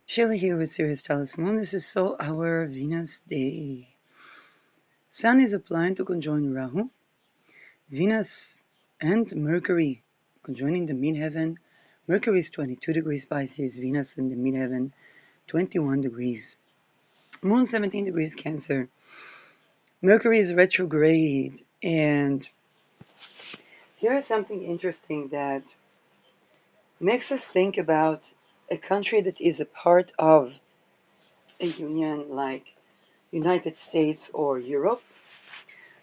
Sheila here with Sirius Talisman. This is so our Venus day. Sun is applying to conjoin Rahu. Venus and Mercury conjoining the midheaven. Mercury is 22 degrees Pisces, Venus in the midheaven 21 degrees. Moon 17 degrees Cancer. Mercury is retrograde. And here is something interesting that makes us think about a country that is a part of a union like United States or Europe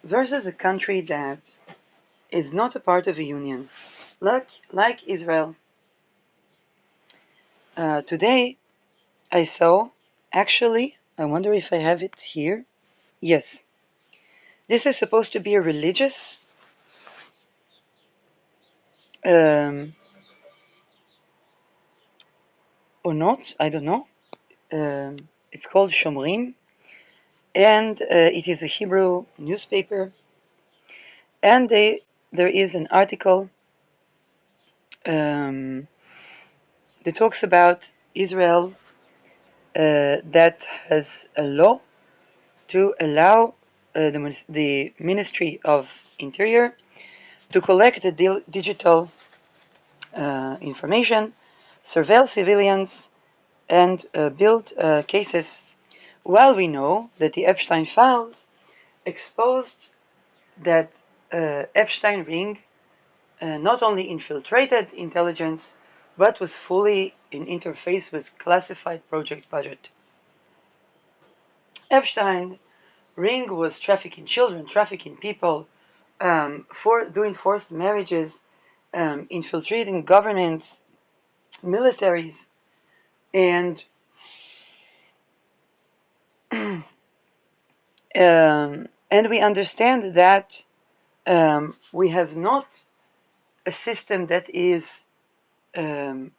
versus a country that is not a part of a union, like Israel. Today I saw, actually, I wonder if I have it here. Yes, this is supposed to be a religious, um, or not, I don't know. It's called Shomrim, and it is a Hebrew newspaper. And there is an article um, that talks about Israel that has a law to allow the Ministry of Interior to collect the digital information, surveil civilians, and build cases, while we know that the Epstein files exposed that Epstein ring not only infiltrated intelligence, but was fully in interface with classified project budget. Epstein ring was trafficking children, trafficking people, for doing forced marriages, infiltrating governments, militaries, and we understand that we have not a system that is um,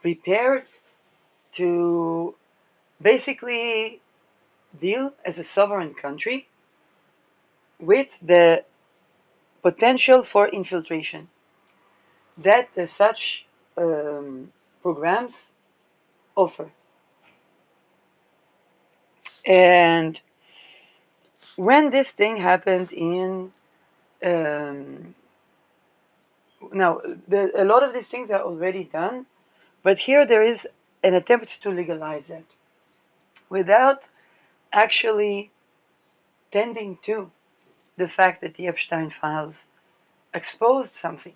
prepared to basically deal as a sovereign country with the potential for infiltration that such programs offer. And when this thing happened in now, a lot of these things are already done, but here there is an attempt to legalize it without actually tending to the fact that the Epstein files exposed something.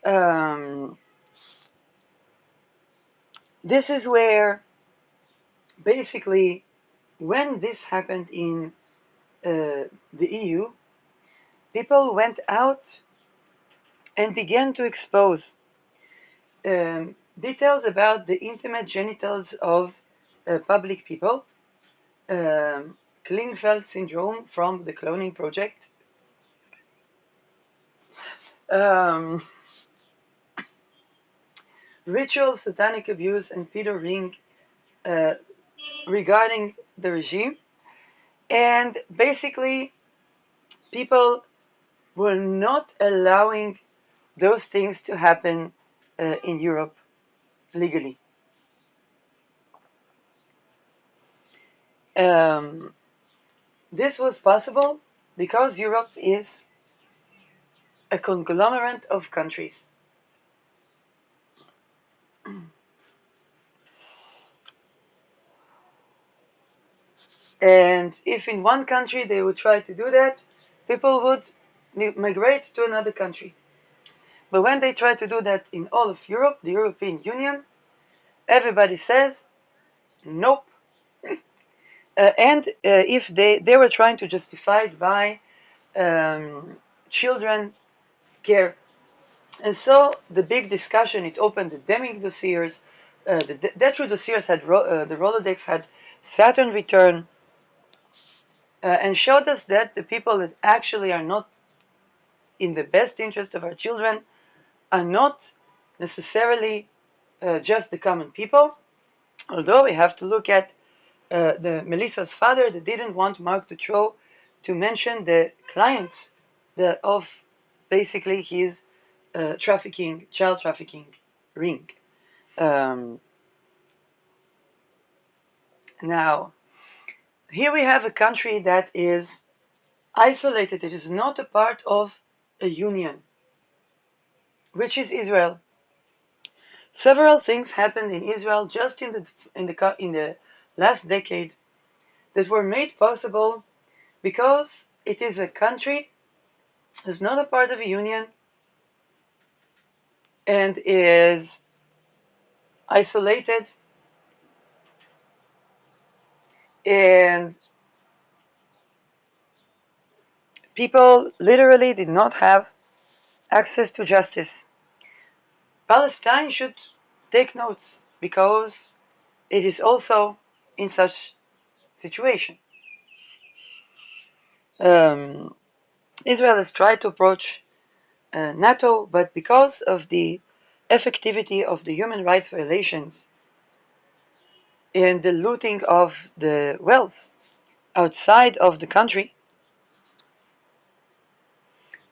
Um, this is where basically, when this happened in the EU, people went out and began to expose details about the intimate genitals of public people, Klinefelter syndrome from the cloning project, um, ritual satanic abuse and pedo ring uh, regarding the regime. And basically, people were not allowing those things to happen in Europe legally. Um, this was possible because Europe is a conglomerate of countries. And if in one country they would try to do that, people would migrate to another country. But when they try to do that in all of Europe, the European Union, everybody says, nope. And if they were trying to justify it by children care. And so the big discussion, it opened the Deming dossiers. The Detru dossiers had, the Rolodex had Saturn return, and showed us that the people that actually are not in the best interest of our children are not necessarily just the common people, although we have to look at the Melissa's father that didn't want Mark Dutroux to mention the clients of basically his child trafficking ring. Um, Now, here we have a country that is isolated. It is not a part of a union, which is Israel. Several things happened in Israel just in the last decade that were made possible because it is a country that's not a part of a union and is isolated, and people literally did not have access to justice. Palestine should take notes because it is also in such situation. Um, Israel has tried to approach NATO, but because of the effectivity of the human rights violations and the looting of the wealth outside of the country,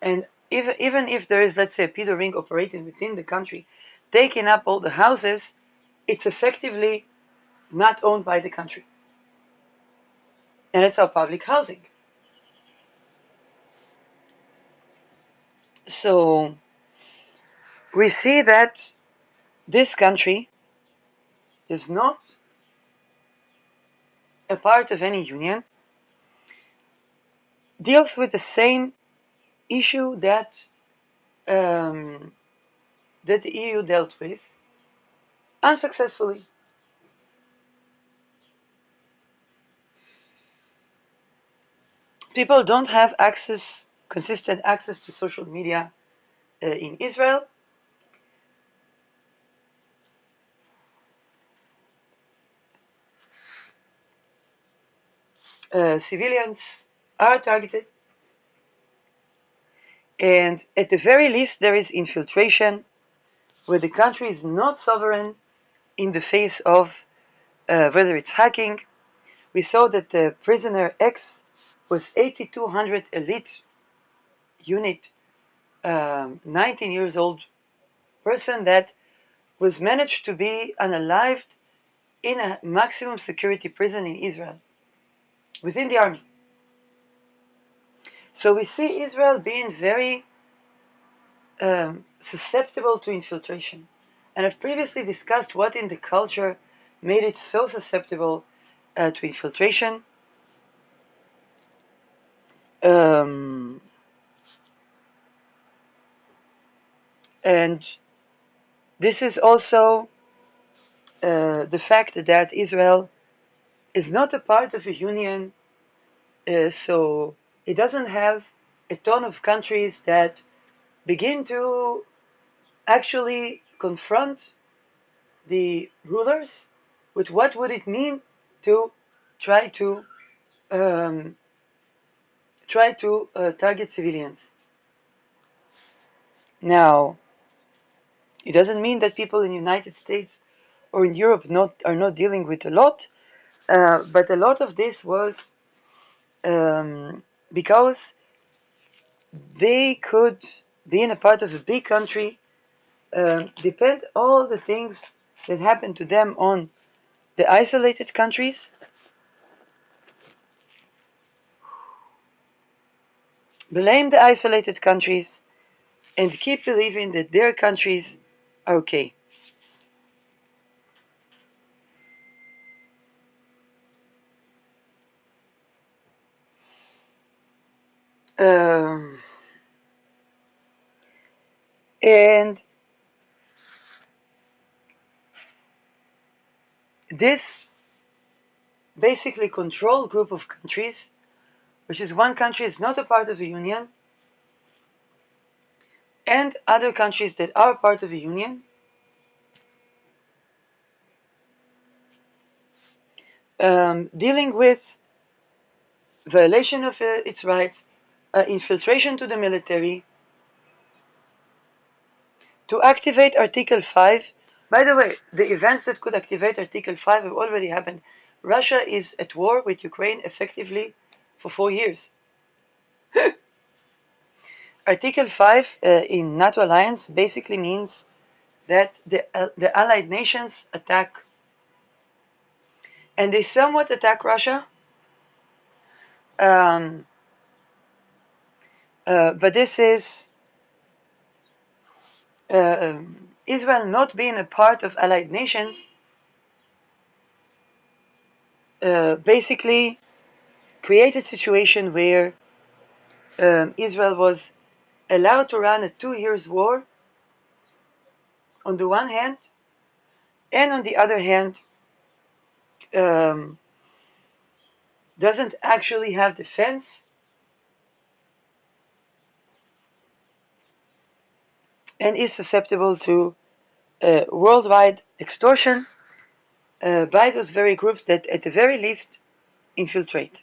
and even if there is, let's say, a pedo ring operating within the country, taking up all the houses, it's effectively not owned by the country. And it's our public housing. So we see that this country is not a part of any union, deals with the same issue that the EU dealt with unsuccessfully. People don't have consistent access to social media in Israel. Civilians are targeted, and at the very least, there is infiltration where the country is not sovereign in the face of whether it's hacking. We saw that the prisoner X was 8200 elite unit, 19 years old person that was managed to be unalived in a maximum security prison in Israel within the army. So we see Israel being very susceptible to infiltration. And I've previously discussed what in the culture made it so susceptible to infiltration. Um, and this is also the fact that Israel is not a part of a union, so it doesn't have a ton of countries that begin to actually confront the rulers with what would it mean to try to um, target civilians. Now, it doesn't mean that people in the United States or in Europe are not dealing with a lot, but a lot of this was because they could, being a part of a big country, depend all the things that happen to them on the isolated countries, blame the isolated countries, and keep believing that their countries are okay. Um, and this basically controlled group of countries, which is one country is not a part of a union, and other countries that are part of a union, dealing with violation of its rights, infiltration to the military, to activate Article 5. By the way, the events that could activate Article 5 have already happened. Russia is at war with Ukraine effectively for 4 years. Article 5 in NATO alliance basically means that the allied nations attack and they somewhat attack Russia. But this is Israel not being a part of allied nations, basically created a situation where Israel was allowed to run a 2 years war on the one hand, and on the other hand, um, doesn't actually have defense and is susceptible to worldwide extortion by those very groups that at the very least infiltrate.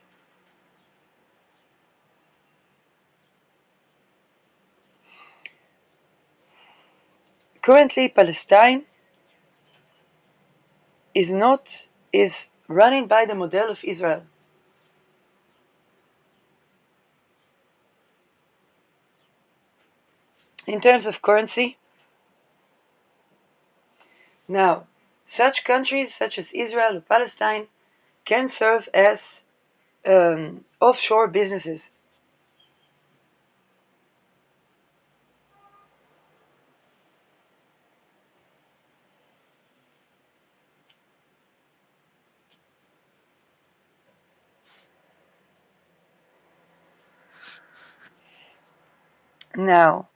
Currently, Palestine is running by the model of Israel. In terms of currency, now, such countries such as Israel or Palestine can serve as offshore businesses. Now,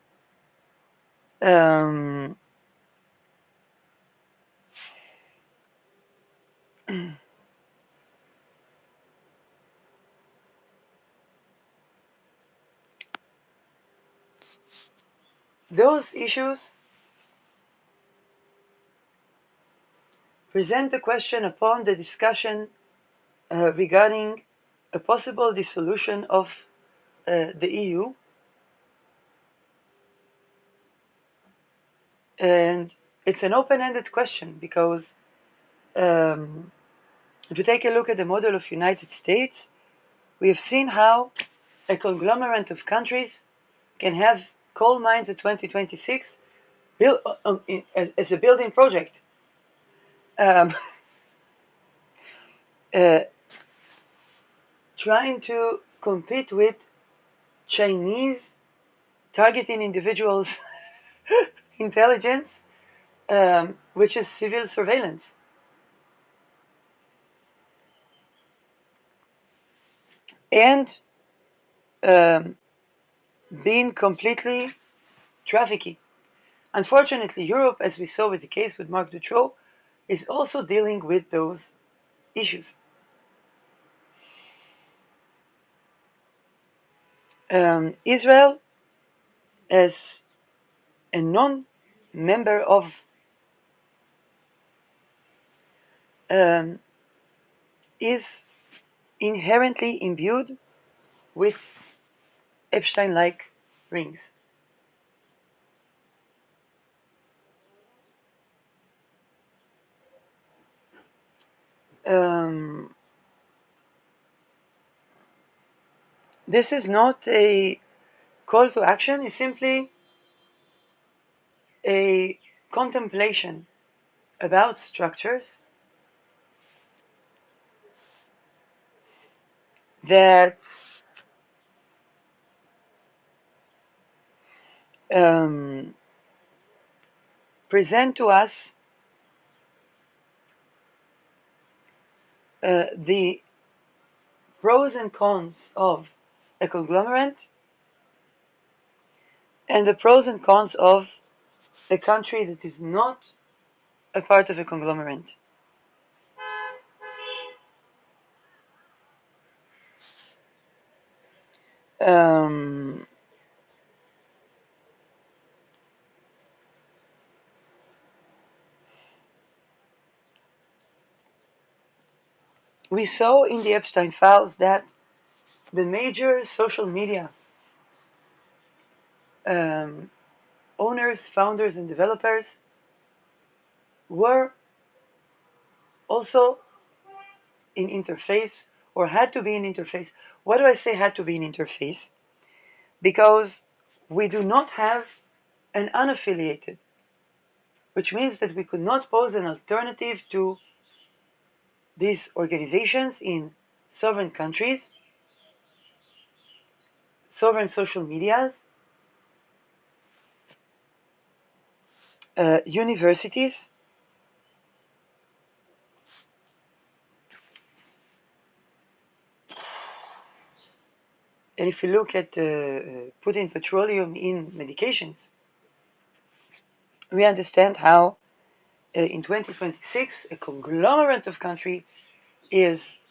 um, those issues present the question upon the discussion regarding a possible dissolution of the EU, and it's an open-ended question because if you take a look at the model of United States, we have seen how a conglomerate of countries can have coal mines at 2026 built as a building project. Um, uh, trying to compete with Chinese targeting individuals intelligence, which is civil surveillance. And um, being completely trafficking. Unfortunately, Europe, as we saw with the case with Marc Dutroux, is also dealing with those issues. Israel, as a non-member of um, is inherently imbued with Epstein-like rings. Um, this is not a call to action, it's simply a contemplation about structures that um, present to us the pros and cons of a conglomerate and the pros and cons of a country that is not a part of a conglomerate. Um, we saw in the Epstein files that the major social media um, owners, founders, and developers were also in interface or had to be in interface. Why do I say had to be in interface? Because we do not have an unaffiliated, which means that we could not pose an alternative to these organizations in sovereign countries, sovereign social medias, universities, and if you look at putting petroleum in medications, we understand how in 2026 a conglomerate of country is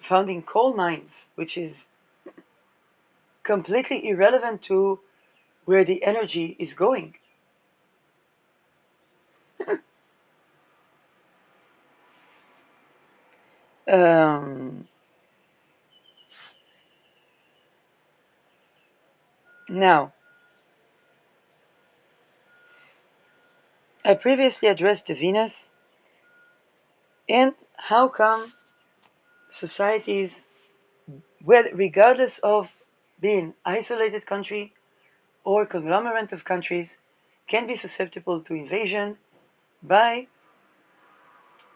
founding coal mines, which is completely irrelevant to where the energy is going. um, Now, I previously addressed the Venus and how come societies, regardless of being isolated country or conglomerate of countries, can be susceptible to invasion by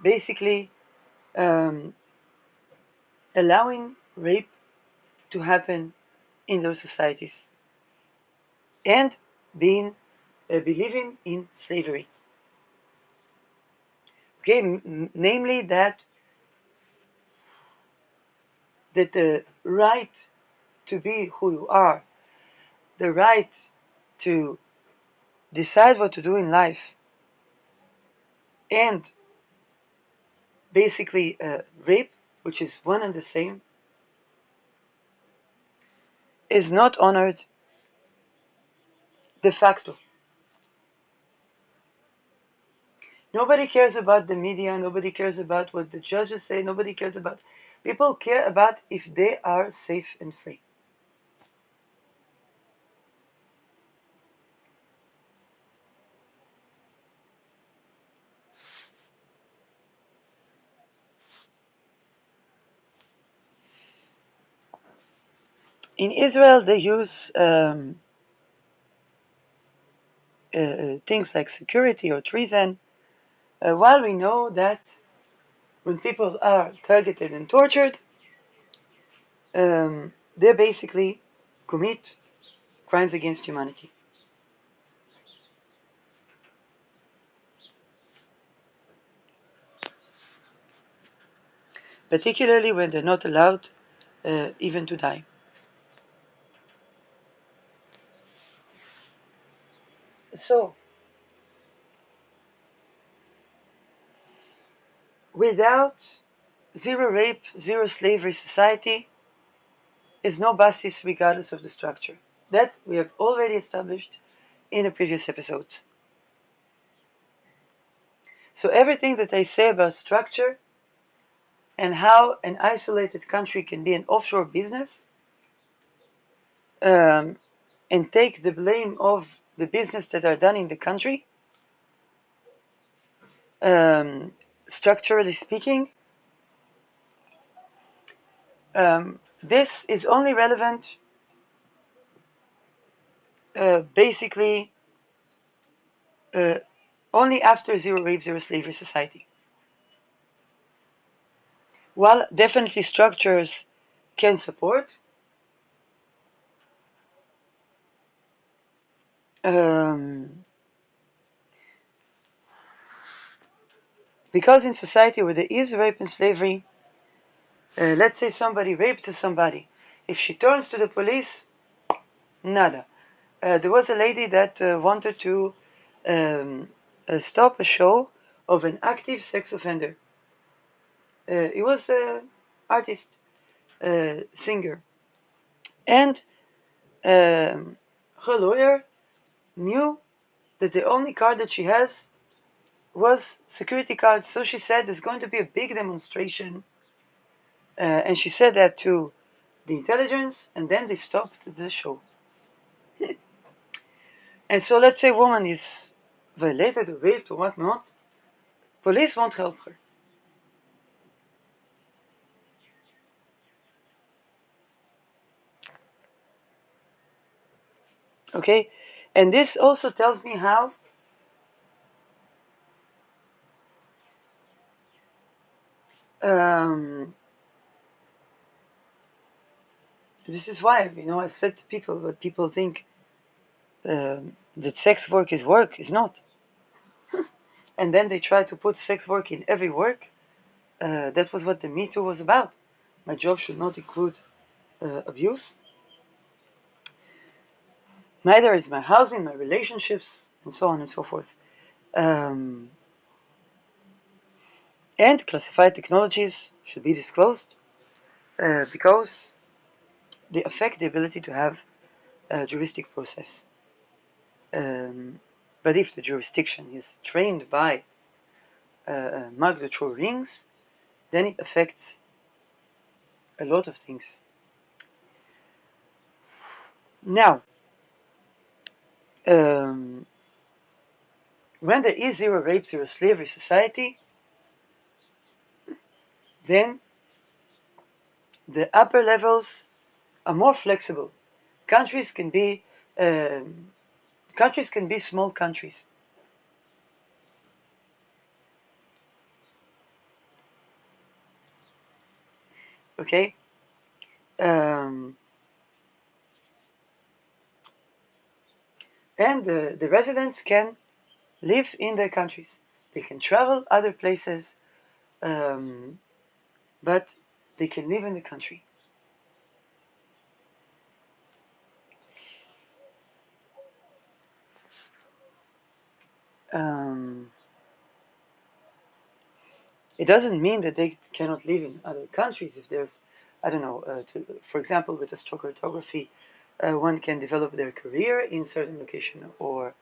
basically um, allowing rape to happen in those societies and being believing in slavery. Okay, namely that the right to be who you are, the right to decide what to do in life, and basically rape, which is one and the same, is not honored de facto. Nobody cares about the media, nobody cares about what the judges say, nobody cares about. People care about if they are safe and free. In Israel, they use things like security or treason, while we know that when people are targeted and tortured, they basically commit crimes against humanity. Particularly when they're not allowed even to die. So, without zero rape, zero slavery society is no basis regardless of the structure. That we have already established in the previous episodes. So everything that I say about structure and how an isolated country can be an offshore business um, and take the blame of the business that are done in the country, um, structurally speaking, this is only relevant basically uh, only after zero rape, zero slavery society. While definitely structures can support, because in society where there is rape and slavery, let's say somebody raped somebody, if she turns to the police, nada. There was a lady that wanted to stop a show of an active sex offender. He was an artist, singer, and her lawyer knew that the only card that she has was security card. So she said there's going to be a big demonstration, and she said that to the intelligence, and then they stopped the show. And so let's say a woman is violated or raped or whatnot, police won't help her. Okay, and this also tells me how This is why, I said to people, what people think that sex work is work is not. And then they try to put sex work in every work. That was what the Me Too was about. My job should not include abuse. Neither is my housing, my relationships, and so on and so forth. And classified technologies should be disclosed because they affect the ability to have a juristic process. But if the jurisdiction is trained by Magda rings, then it affects a lot of things. Now, when there is zero rape, zero slavery society, then the upper levels are more flexible. Countries can be small countries. Okay. And the residents can live in their countries. They can travel other places, but they can live in the country. It doesn't mean that they cannot live in other countries. If there's, I don't know, for example, with astrocartography, one can develop their career in certain location, or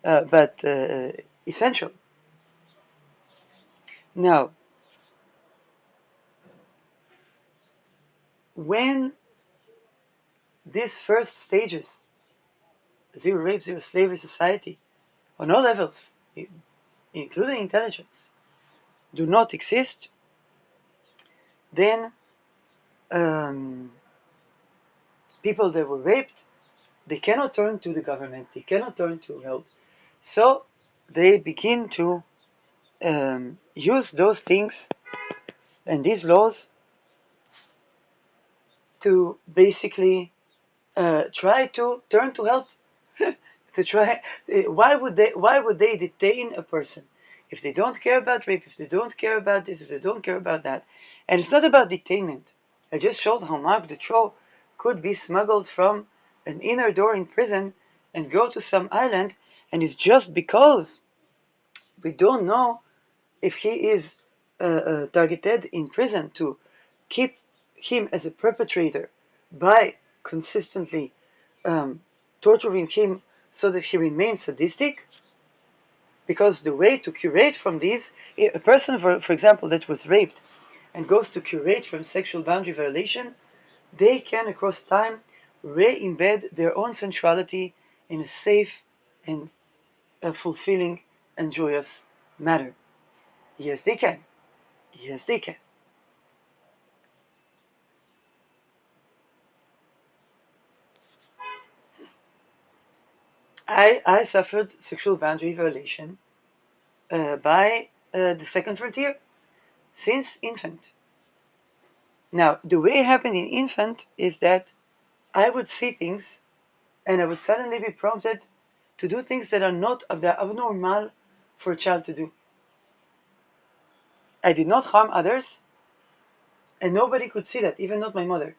but essential. Now, when these first stages, zero rape, zero slavery society, on all levels, including intelligence, do not exist, then people that were raped, they cannot turn to the government, they cannot turn to help. So they begin to use those things and these laws to basically try to turn to help. To try, why would they detain a person if they don't care about rape, if they don't care about this, if they don't care about that? And it's not about detainment. I just showed how Mark Dutroux could be smuggled from an inner door in prison and go to some island, and it's just because we don't know if he is targeted in prison to keep him as a perpetrator by consistently torturing him so that he remains sadistic. Because the way to curate from these, a person, for example, that was raped and goes to curate from sexual boundary violation, they can, across time, re-embed their own sensuality in a safe and fulfilling and joyous manner. Yes, they can. Yes, they can. I suffered sexual boundary violation by the second frontier since infant. Now, the way it happened in infant is that I would see things and I would suddenly be prompted to do things that are not abnormal for a child to do. I did not harm others, and nobody could see that, even not my mother.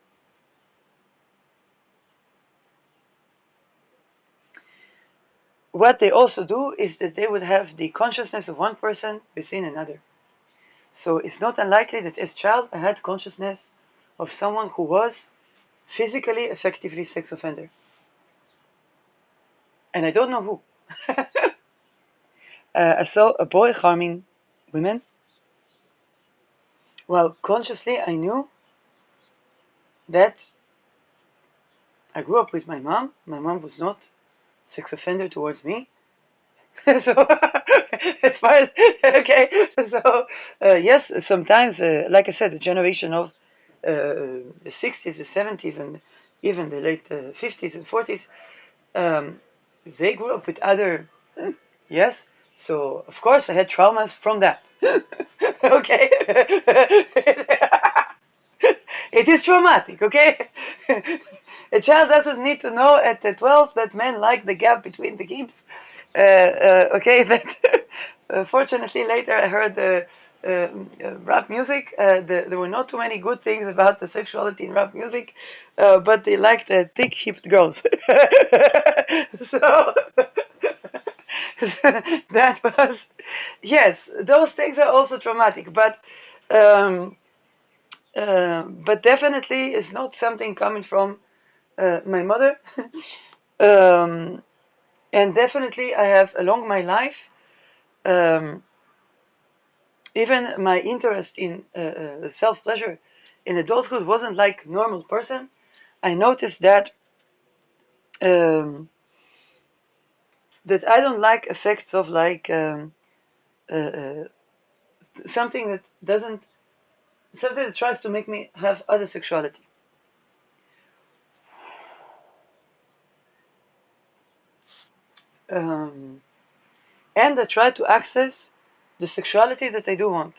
What they also do is that they would have the consciousness of one person within another. So it's not unlikely that as a child I had consciousness of someone who was physically, effectively sex offender. And I don't know who. I saw a boy harming women. Well, consciously I knew that I grew up with my mom. My mom was not sex offender towards me. So as far as okay, so yes, sometimes like I said, the generation of the 60s, the 70s, and even the late 50s and 40s, they grew up with other yes, So, of course, I had traumas from that. Okay? It is traumatic, okay? A child doesn't need to know at the 12 that men like the gap between the hips. Okay, but fortunately later I heard rap music. There were not too many good things about the sexuality in rap music, but they liked thick-hipped girls. So that was, yes, those things are also traumatic, but definitely it's not something coming from my mother. um, and definitely I have along my life, um, even my interest in self-pleasure in adulthood wasn't like normal person. I noticed um, that I don't like effects of like uh, uh, something that doesn't, something that tries to make me have other sexuality. Um, and I try to access the sexuality that I do want,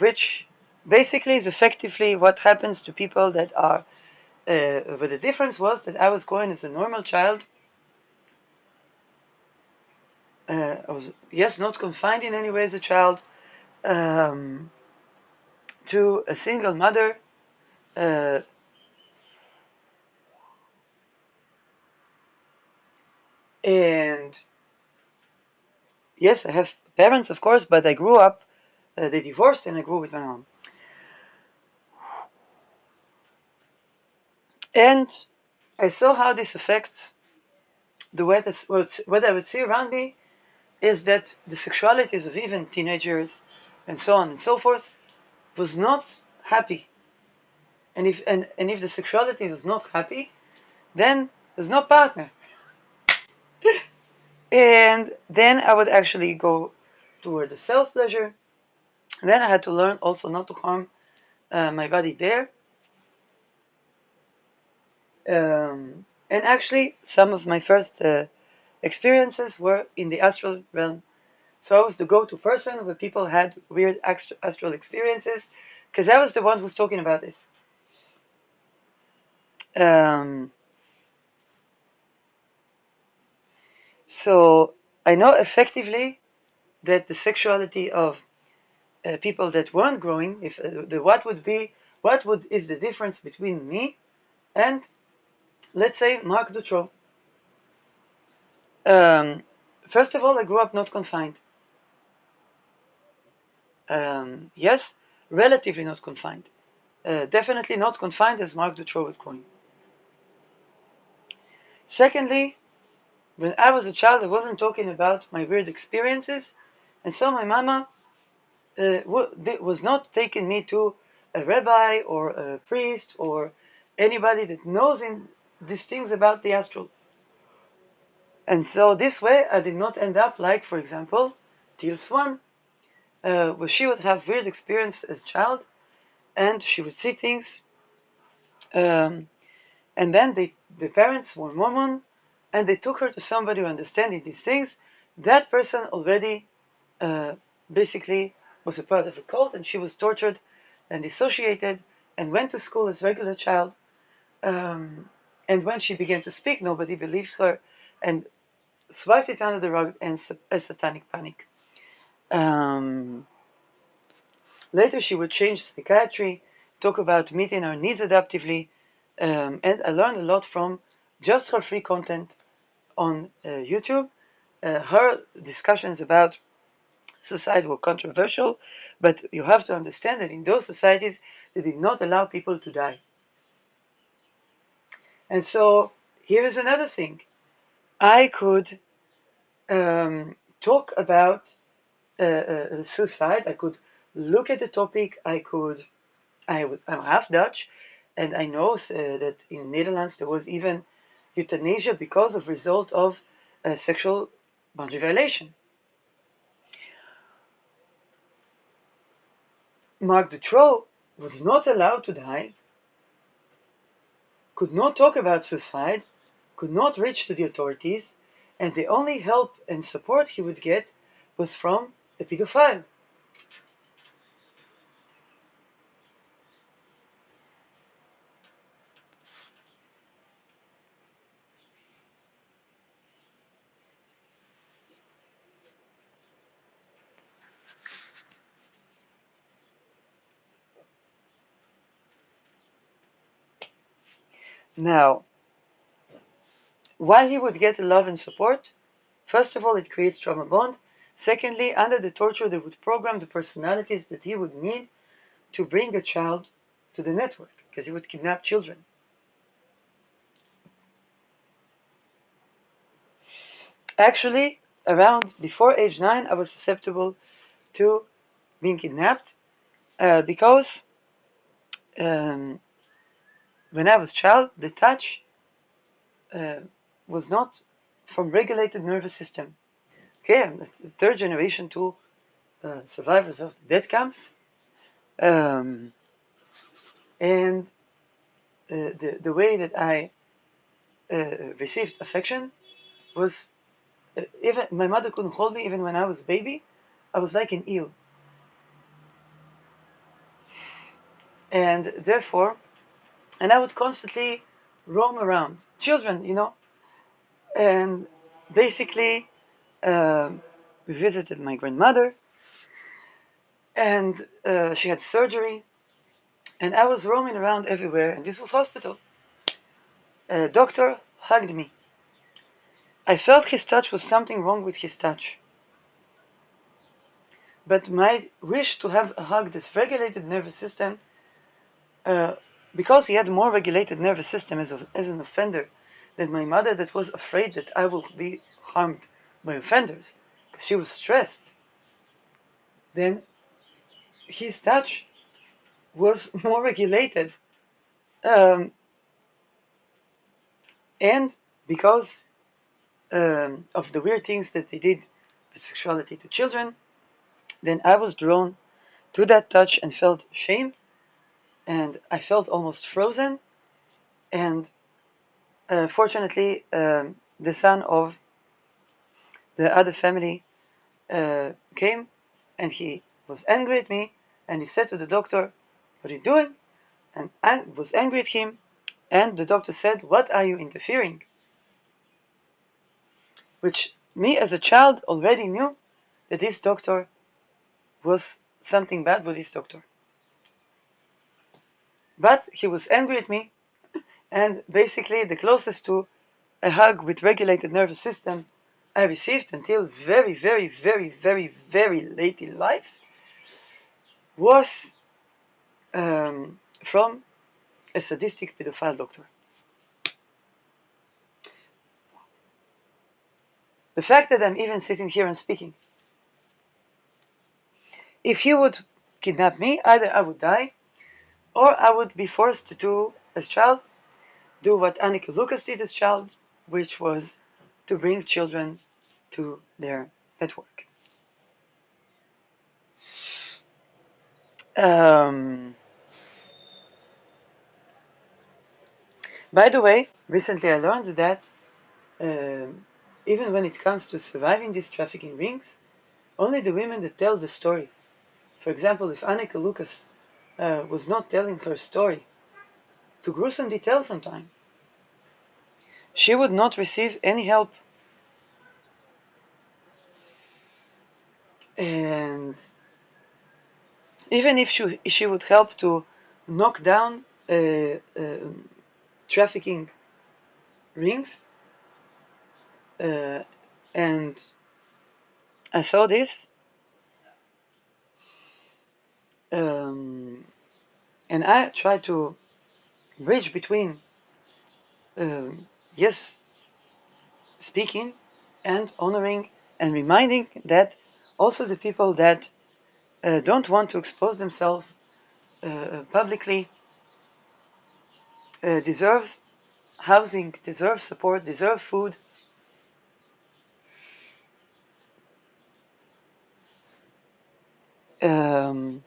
which basically is effectively what happens to people that are. But the difference was that I was going as a normal child. I was, yes, not confined in any way as a child, um, to a single mother. Uh, and yes, I have parents, of course, but I grew up, they divorced and I grew with my mom. And I saw how this affects the way this, what I would see around me is that the sexualities of even teenagers and so on and so forth was not happy. And if the sexuality was not happy, then there's no partner. And then I would actually go toward the self pleasure. Then I had to learn also not to harm my body there. And actually, some of my first experiences were in the astral realm. So I was the go to person where people had weird astral experiences because I was the one who's talking about this. Um, so I know effectively that the sexuality of people that weren't growing, if what would is the difference between me and, let's say, Marc Dutroux. Um, First of all, I grew up not confined. Yes, relatively not confined. Definitely not confined as Marc Dutroux was growing. Secondly, when I was a child, I wasn't talking about my weird experiences, and so my mama was not taking me to a rabbi or a priest or anybody that knows in these things about the astral. And so this way, I did not end up like, for example, Teal Swan, where she would have weird experience as a child, and she would see things, um, and then the parents were Mormon, and they took her to somebody who understanding these things. That person already uh, basically was a part of a cult, and she was tortured and dissociated and went to school as a regular child. And when she began to speak, nobody believed her and swiped it under the rug and a satanic panic. Um, Later, she would change psychiatry, talk about meeting our needs adaptively, and I learned a lot from just her free content on YouTube. Her discussions about suicide were controversial, but you have to understand that in those societies, they did not allow people to die. And so, here is another thing. I could talk about suicide. I could look at the topic. I'm half Dutch, and I know that in Netherlands there was even euthanasia because of result of sexual boundary violation. Marc Dutroux was not allowed to die, could not talk about suicide, could not reach to the authorities, and the only help and support he would get was from a pedophile. Now, while he would get love and support, first of all, it creates trauma bond. Secondly, under the torture, they would program the personalities that he would need to bring a child to the network, because he would kidnap children. Actually, around before age 9, I was susceptible to being kidnapped because um, when I was a child, the touch uh, was not from regulated nervous system. Okay, I'm the third generation to survivors of the death camps, um, and the way that I received affection was even my mother couldn't hold me even when I was a baby. I was like an eel, and therefore, and I would constantly roam around, children, and basically we visited my grandmother, and she had surgery, and I was roaming around everywhere, and this was hospital. A doctor hugged me. I felt his touch was something wrong with his touch. But my wish to have a hug this regulated nervous system, uh, because he had a more regulated nervous system as an offender than my mother, that was afraid that I will be harmed by offenders, because she was stressed, then his touch was more regulated. Um, and because of the weird things that they did with sexuality to children, then I was drawn to that touch and felt shame, and I felt almost frozen. And fortunately, the son of the other family came, and he was angry at me, and he said to the doctor, "What are you doing?" And I was angry at him, and the doctor said, "What are you interfering?" Which me as a child already knew that this doctor was something bad with this doctor. But he was angry at me, and basically the closest to a hug with regulated nervous system I received until very, very, very, very, very late in life was from a sadistic pedophile doctor. The fact that I'm even sitting here and speaking, if he would kidnap me, either I would die or I would be forced to do, as child, do what Annika Lucas did as child, which was to bring children to their network. Um, by the way, recently I learned that even when it comes to surviving these trafficking rings, only the women that tell the story. For example, if Annika Lucas was not telling her story to gruesome detail sometime, she would not receive any help. And even if she would help to knock down trafficking rings, and I saw this, and I tried to bridge between yes, speaking and honoring and reminding that also the people that don't want to expose themselves publicly deserve housing, deserve support, deserve food. Um,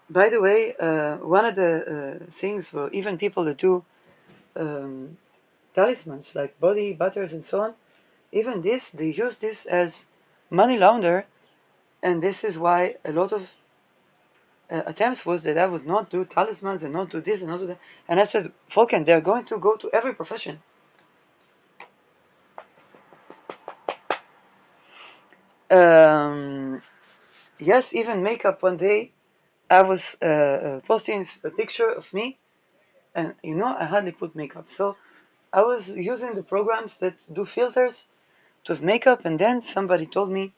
By the way, one of the things for even people that do talismans like body butters and so on, even this, they use this as money launder, and this is why a lot of attempts was that I would not do talismans and not do this and not do that. And I said, Volken, they're going to go to every profession. Yes, even makeup. One day I was posting a picture of me, and I hardly put makeup. So I was using the programs that do filters to have makeup, and then somebody told me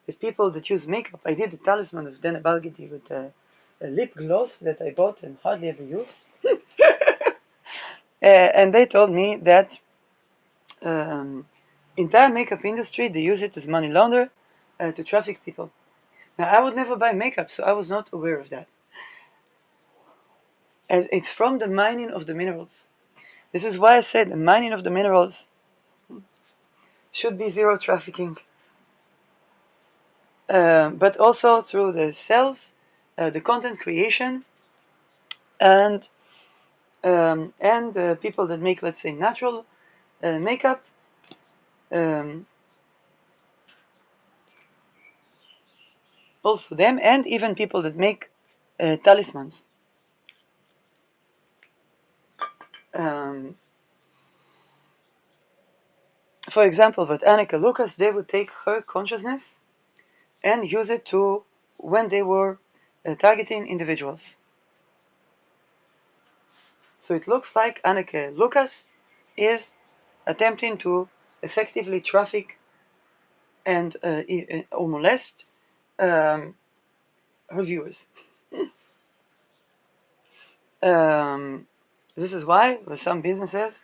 that people that use makeup, I did the talisman of Dana Balgiti with a lip gloss that I bought and hardly ever used. And they told me that entire makeup industry, they use it as money launder to traffic people. Now, I would never buy makeup, so I was not aware of that. And it's from the mining of the minerals. This is why I said the mining of the minerals should be zero trafficking, but also through the sales, the content creation, and people that make, let's say, natural makeup. Um, Also them, and even people that make talismans. Um, for example, with Annika Lucas, they would take her consciousness and use it to when they were targeting individuals. So it looks like Annika Lucas is attempting to effectively traffic and or molest her viewers. This is why with some businesses,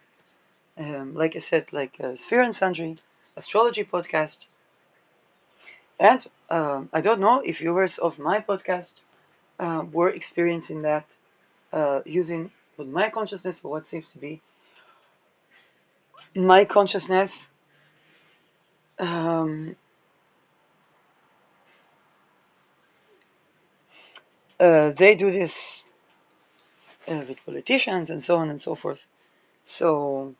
like I said, like Sphere and Sundry, astrology podcast, and I don't know if viewers of my podcast were experiencing that using with my consciousness or what seems to be my consciousness. Um, they do this with politicians and so on and so forth. So,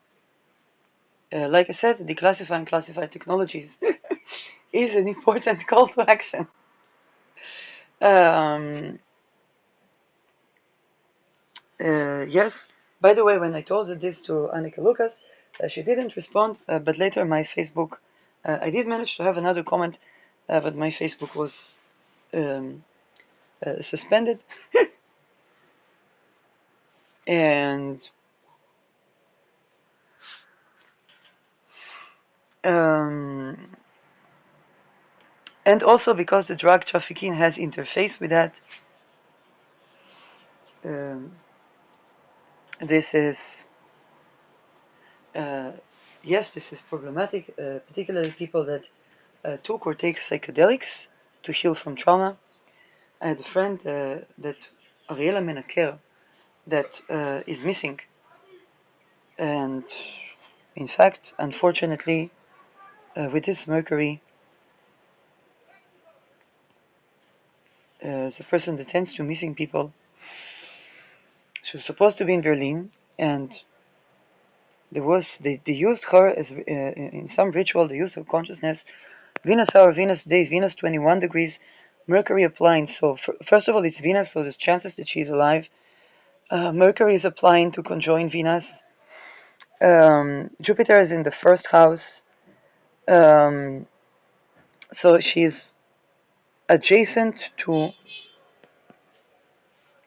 like I said, declassifying classified technologies is an important call to action. Um, yes. By the way, when I told this to Annika Lucas, she didn't respond. But later, my Facebook, I did manage to have another comment, but my Facebook was um, suspended, and um, and also because the drug trafficking has interface with that. Um, this is yes, this is problematic, particularly people that took or take psychedelics to heal from trauma. I had a friend that Ariela Menaker that is missing, and in fact, unfortunately, with this Mercury, the person that tends to missing people, she was supposed to be in Berlin, and they used her as in some ritual. They used her consciousness. Venus hour, Venus day, Venus 21 degrees, Mercury applying. So first of all, it's Venus, so there's chances that she's alive. Mercury is applying to conjoin Venus. Jupiter is in the first house, um, so she's adjacent to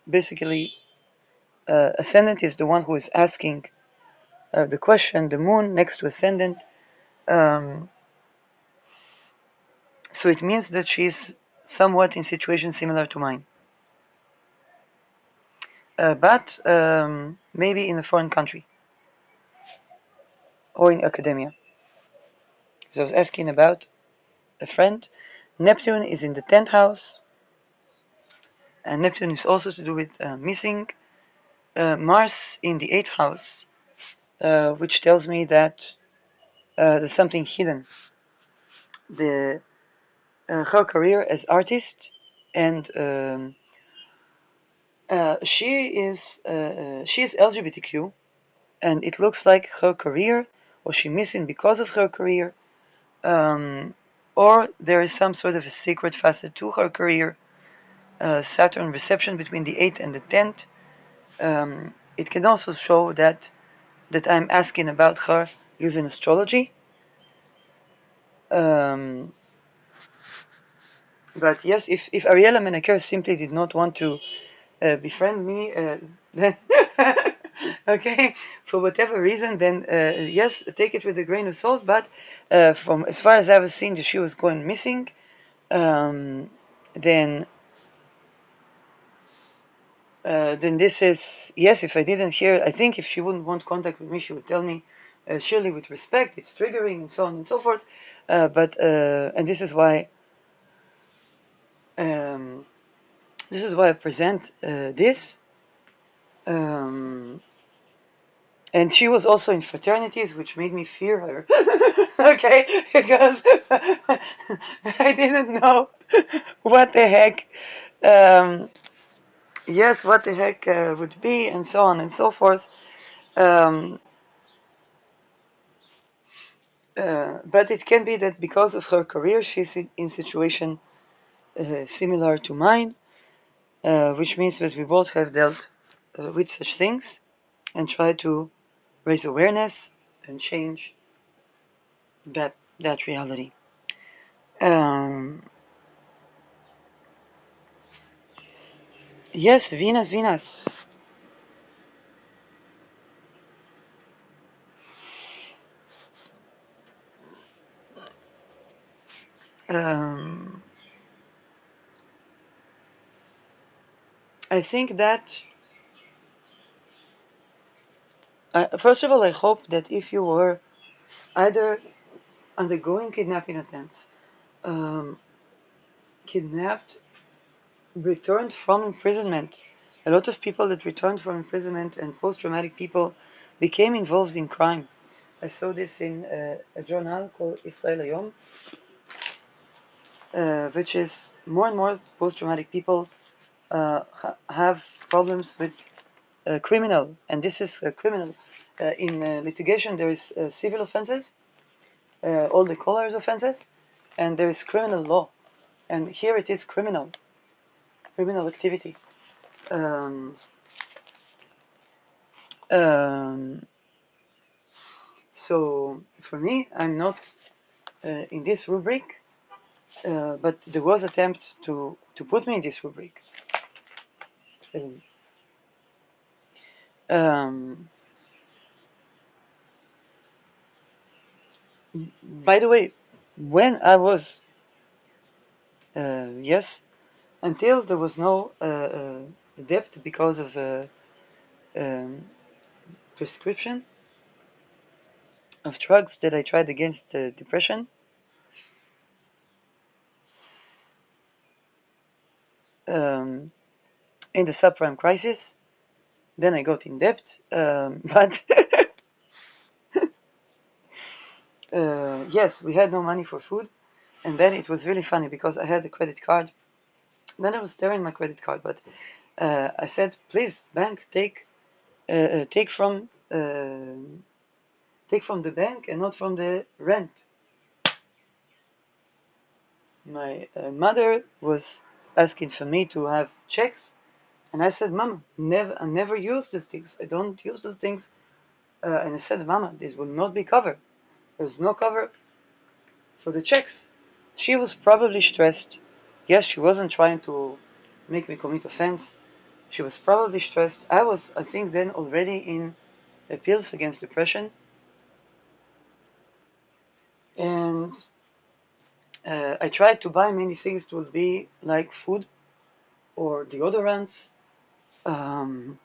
basically ascendant is the one who is asking the question. The moon next to ascendant. Um, so it means that she's somewhat in situation similar to mine, but maybe in a foreign country or in academia. So I was asking about a friend. Neptune is in the 10th house, and Neptune is also to do with missing. Mars in the 8th house, which tells me that there's something hidden. Her career as artist and She is LGBTQ, and it looks like her career, or she missing because of her career, um, or there is some sort of a secret facet to her career. Saturn reception between the 8th and the 10th. It can also show that I'm asking about her using astrology. Um, but yes, if Ariella Menaker simply did not want to befriend me, then okay, for whatever reason, then yes, take it with a grain of salt. But from as far as I've seen, that she was going missing. Um, then then this is yes. If I didn't hear, I think if she wouldn't want contact with me, she would tell me, surely with respect. It's triggering and so on and so forth. But and um, this is why I present this. Um, and she was also in fraternities, which made me fear her. Okay, because I didn't know what the heck. Um, yes, what the heck would be, and so on and so forth. Um, but it can be that because of her career, she's in situation similar to mine, which means that we both have dealt with such things and try to raise awareness and change that reality. Um, yes, Venus, Venus. Um, I think that first of all, I hope that if you were either undergoing kidnapping attempts, um, kidnapped, returned from imprisonment. A lot of people that returned from imprisonment and post-traumatic people became involved in crime. I saw this in a journal called Israel Hayom, which is more and more post-traumatic people have problems with criminal, and this is criminal. In litigation, there is civil offenses, all the colors offenses, and there is criminal law. And here it is criminal activity. Um, um, so for me, I'm not in this rubric, but there was attempt to put me in this rubric. Um, by the way, when I was yes, until there was no debt because of um, prescription of drugs that I tried against depression. Um, in the subprime crisis, then I got in debt, but yes, we had no money for food, and then it was really funny because I had a credit card. Then I was staring my credit card, but I said, "Please, bank, take from the bank and not from the rent." My mother was asking for me to have checks, and I said, "Mama, I never use those things. I don't use those things." And I said, "Mama, this will not be covered. There's no cover for the checks." She was probably stressed. Yes, she wasn't trying to make me commit offense. She was probably stressed. I was, I think, then already in pills against depression, and I tried to buy many things that would be like food or deodorants, and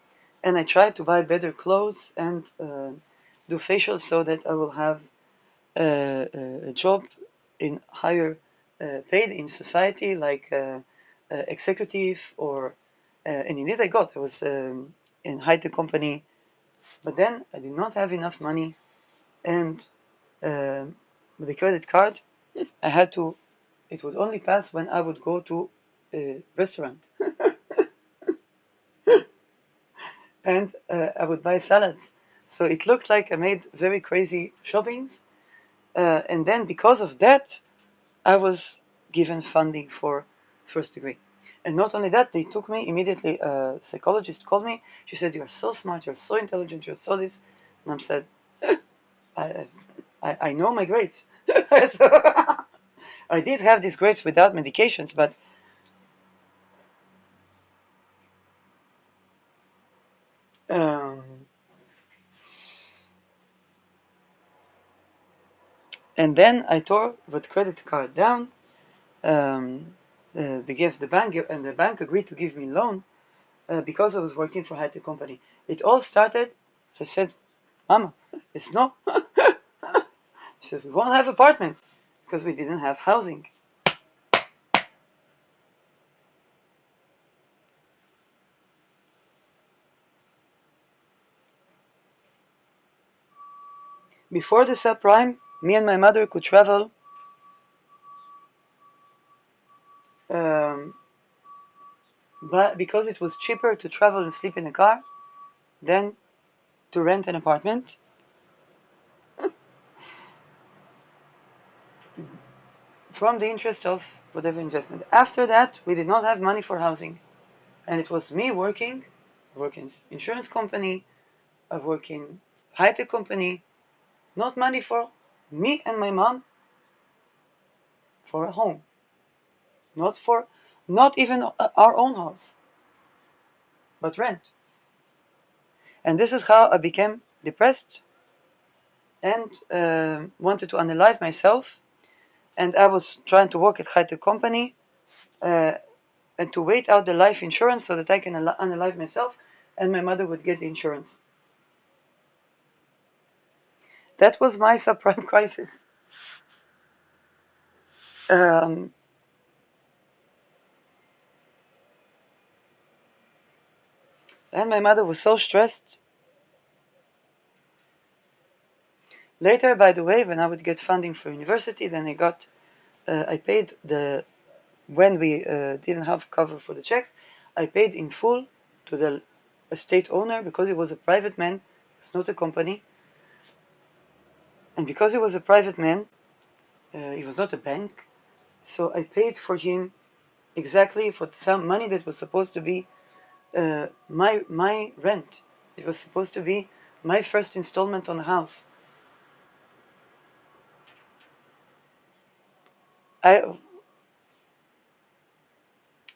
I tried to buy better clothes and do facials so that I will have a job in higher paid in society, like executive or and indeed I got. I was in high-tech company, but then I did not have enough money, and with the credit card, I had to. It would only pass when I would go to a restaurant. and I would buy salads. So it looked like I made very crazy shoppings. And then because of that, I was given funding for first degree. And not only that, they took me immediately. A psychologist called me. She said, "You're so smart. You're so intelligent. You're so this." And I said, "I, I know my grades." So, I did have these grades without medications, but um, and then I tore the credit card down. They gave the bank, and the bank agreed to give me loan because I was working for a high-tech company. It all started. She said, "Mama, it's no." She said, "We won't have apartment because we didn't have housing." Before the subprime, me and my mother could travel um, but because it was cheaper to travel and sleep in a car than to rent an apartment. From the interest of whatever investment. After that, we did not have money for housing. And it was me working insurance company, I work in high-tech company, not money for me and my mom for a home. Not even our own house, but rent. And this is how I became depressed and wanted to unalive myself. And I was trying to work at high-tech company uh, and to wait out the life insurance so that I can unalive myself and my mother would get the insurance. That was my subprime crisis. Um, and my mother was so stressed. Later, by the way, when I would get funding for university, then I paid when we didn't have cover for the checks, I paid in full to the estate owner because he was a private man, it's not a company. And because he was a private man, he was not a bank, so I paid for him exactly for some money that was supposed to be my rent. It was supposed to be my first installment on the house. I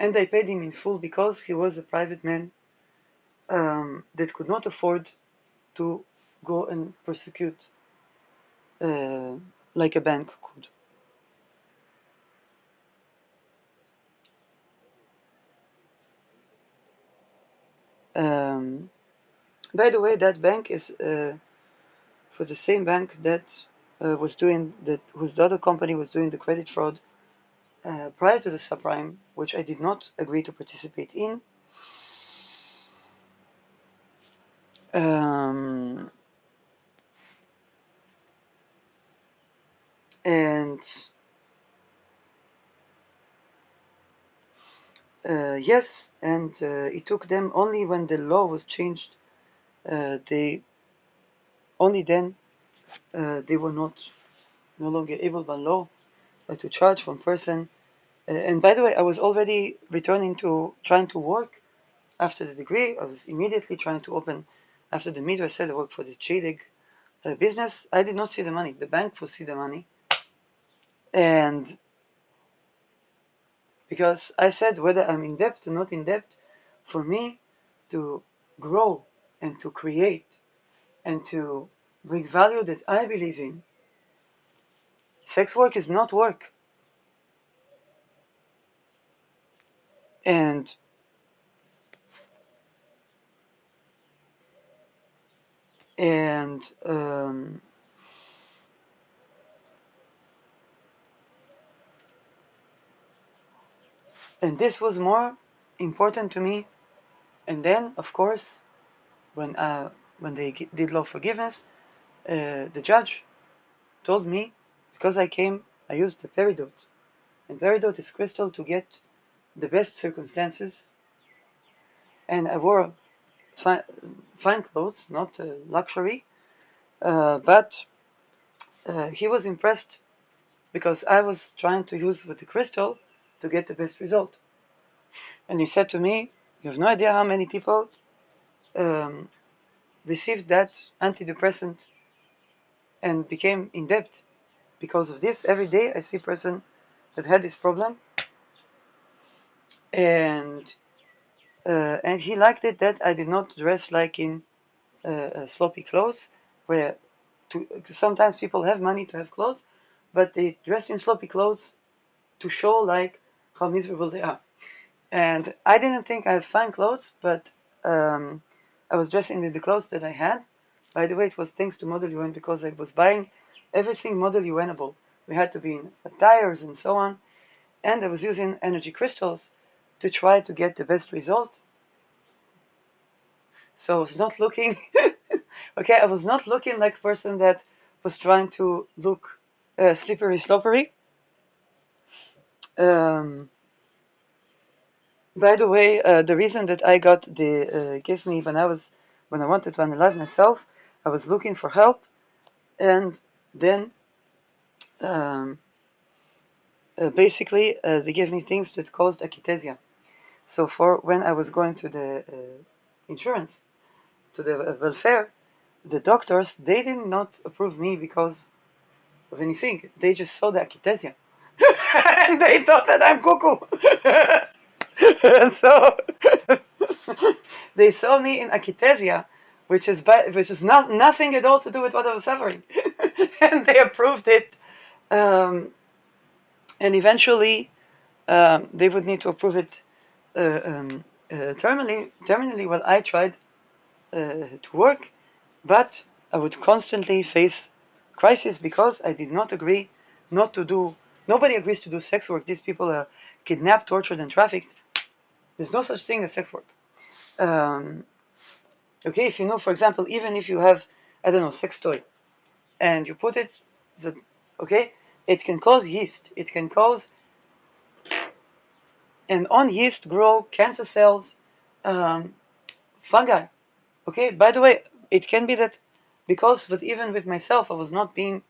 and I paid him in full because he was a private man that could not afford to go and prosecute uh, like a bank could. Um, by the way, that bank is for the same bank that was doing that, whose the other company was doing the credit fraud prior to the subprime, which I did not agree to participate in. Um, and yes, and it took them only when the law was changed. They only then they were not no longer able by law to charge from person. And by the way, I was already returning to trying to work after the degree. I was immediately trying to open after the meter. I said I work for this JDIG business. I did not see the money. The bank will see the money, and because I said whether I'm in debt or not in debt, for me to grow and to create and to bring value that I believe in, sex work is not work. And and um, and this was more important to me. And then, of course, when when they did law forgiveness, the judge told me because I used the peridot, and peridot is crystal to get the best circumstances, and I wore fine, fine clothes, not luxury, but he was impressed because I was trying to use with the crystal to get the best result. And he said to me, "You have no idea how many people um, received that antidepressant and became in debt because of this. Every day I see a person that had this problem, and he liked it that I did not dress like in sloppy clothes, where sometimes people have money to have clothes, but they dress in sloppy clothes to show like how miserable they are. And I didn't think I have fine clothes, but I was dressing in the clothes that I had. By the way, it was thanks to Model UN because I was buying everything Model UNable. We had to be in tires and so on, and I was using energy crystals to try to get the best result. So I was not looking, okay, I was not looking like a person that was trying to look slippery, sloppery. Um, by the way, the reason that I got the give me when I wanted to analyze myself, I was looking for help, and then um, basically they gave me things that caused akithesia. So for when I was going to the insurance, to the welfare, the doctors they did not approve me because of anything. They just saw the akithesia, and they thought that I'm cuckoo. So they saw me in akithesia, which is not nothing at all to do with what I was suffering, and they approved it. Um, and eventually, they would need to approve it terminally. While I tried to work, but I would constantly face crisis because I did not agree not to do. Nobody agrees to do sex work. These people are kidnapped, tortured, and trafficked. There's no such thing as sex work. Um, okay, if you know, for example, even if you have, I don't know, sex toy, and you put it, the, okay, it can cause yeast. It can cause, and on yeast grow cancer cells, um, fungi. Okay, by the way, it can be that because even with myself, I was not being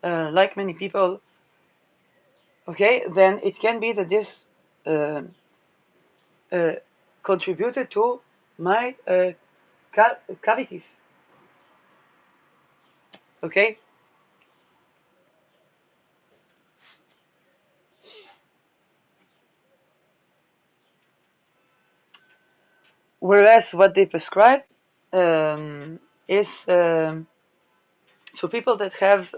like many people. Okay, then it can be that this uh, uh, contributed to my cavities. Okay, whereas what they prescribe is for people that have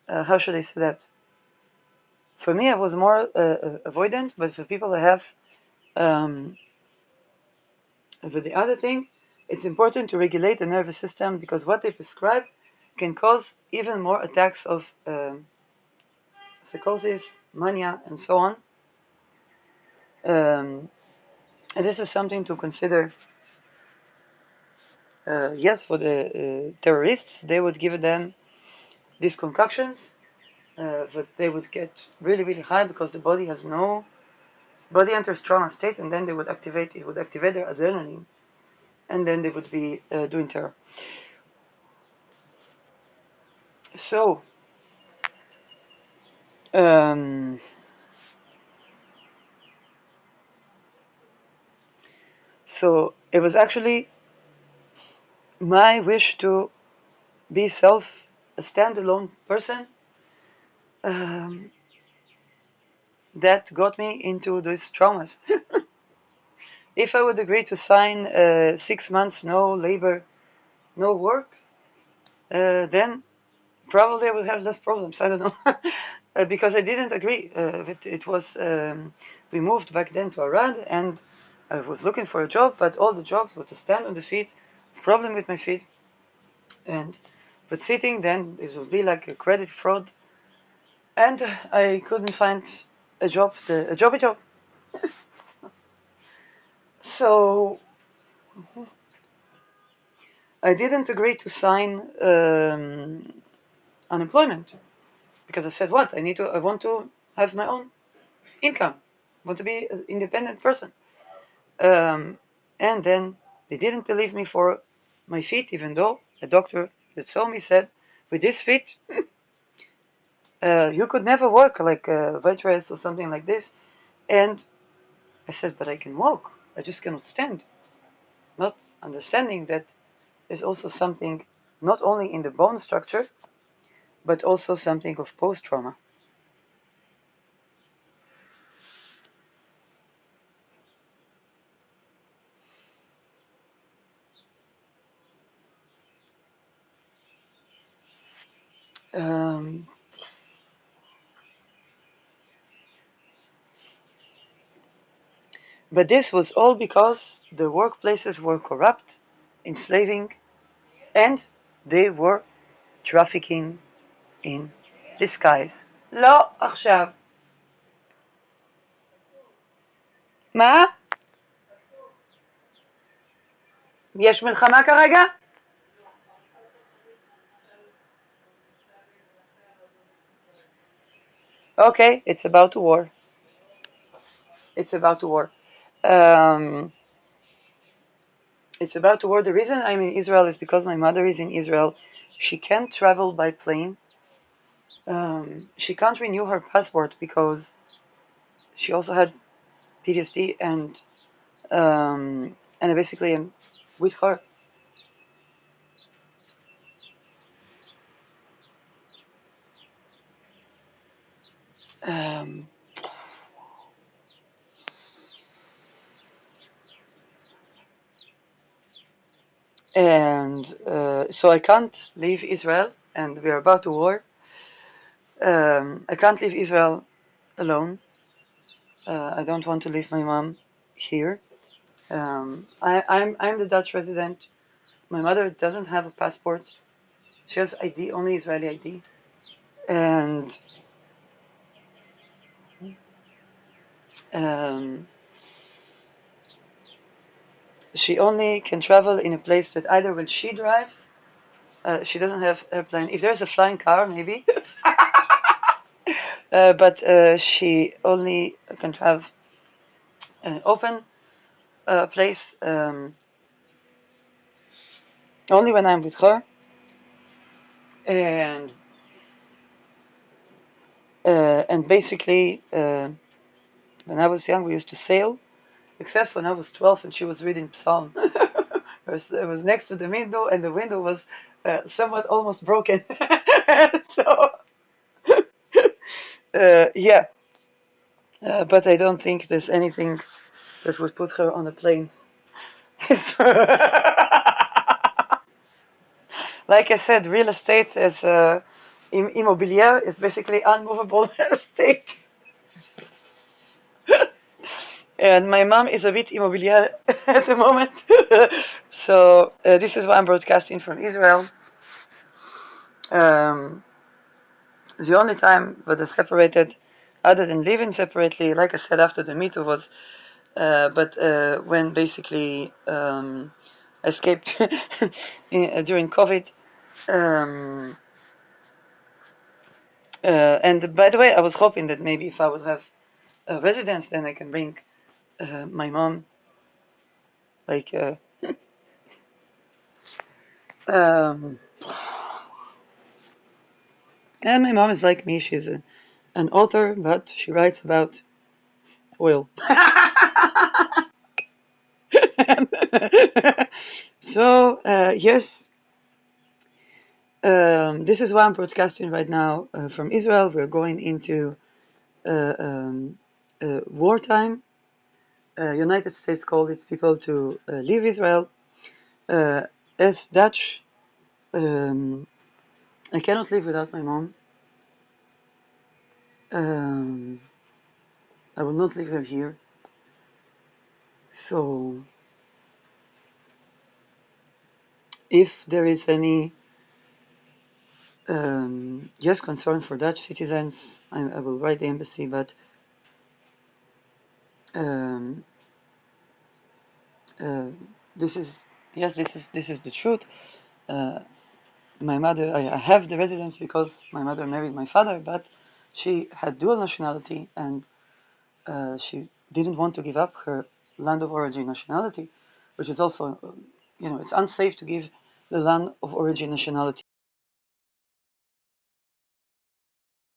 how should I say that? For me, I was more avoidant, but for people that have for the other thing, it's important to regulate the nervous system because what they prescribe can cause even more attacks of psychosis, mania, and so on. And this is something to consider. Yes, for the terrorists, they would give them these concoctions, but they would get really, really high because the body has no body enters trauma state, and then they would activate it would activate their adrenaline, and then they would be doing terror. So, um, so it was actually my wish to be a standalone person um, that got me into these traumas. If I would agree to sign 6 months no labor, no work, then probably I would have less problems. I don't know. Because I didn't agree. It was we moved back then to Arad, and I was looking for a job, but all the jobs were to stand on the feet, problem with my feet, and but sitting then it would be like a credit fraud, and I couldn't find a job. So I didn't agree to sign unemployment because I said, what? I want to have my own income. I want to be an independent person. Um, And then they didn't believe me for my feet, even though the doctor that saw me said, with this feet, you could never walk like a bed rest or something like this. And I said, but I can walk. I just cannot stand. Not understanding that there's also something not only in the bone structure, but also something of post-trauma. Um, but this was all because the workplaces were corrupt, enslaving, and they were trafficking in disguise. לא עכשיו. מה? יש מלחמה כרגע? Okay, it's about to war. It's about to war. Um, it's about to war. The reason I'm in Israel is because my mother is in Israel. She can't travel by plane. She can't renew her passport because she also had PTSD, and I basically am with her. Um, and so I can't leave Israel, and we are about to war. I can't leave Israel alone. I don't want to leave my mom here. I'm the Dutch resident. My mother doesn't have a passport. She has ID, only Israeli ID, and um, she only can travel in a place that either when she drives, she doesn't have airplane. If there's a flying car, maybe, but she only can have an open place only when I'm with her, and basically when I was young we used to sail, except when I was 12 and she was reading Psalm. It was next to the window, and the window was somewhat almost broken. So yeah, but I don't think there's anything that would put her on a plane. Like I said, real estate is immobilier is basically unmovable estate. And my mom is a bit immobilier at the moment. So this is why I'm broadcasting from Israel. The only time that I separated, other than living separately, like I said, after the Me Too was, when basically I escaped during COVID. And by the way, I was hoping that maybe if I would have a residence, then I can bring my mom, like, and my mom is like me. She's an author, but she writes about oil. So yes, this is why I'm broadcasting right now from Israel. We're going into wartime. United States called its people to leave Israel. As Dutch, I cannot live without my mom. I will not leave her here. So if there is any just concern for Dutch citizens, I will write the embassy, but this is the truth. My mother, I have the residence because my mother married my father, but she had dual nationality, and she didn't want to give up her land of origin nationality. which is also, it's unsafe to give the land of origin nationality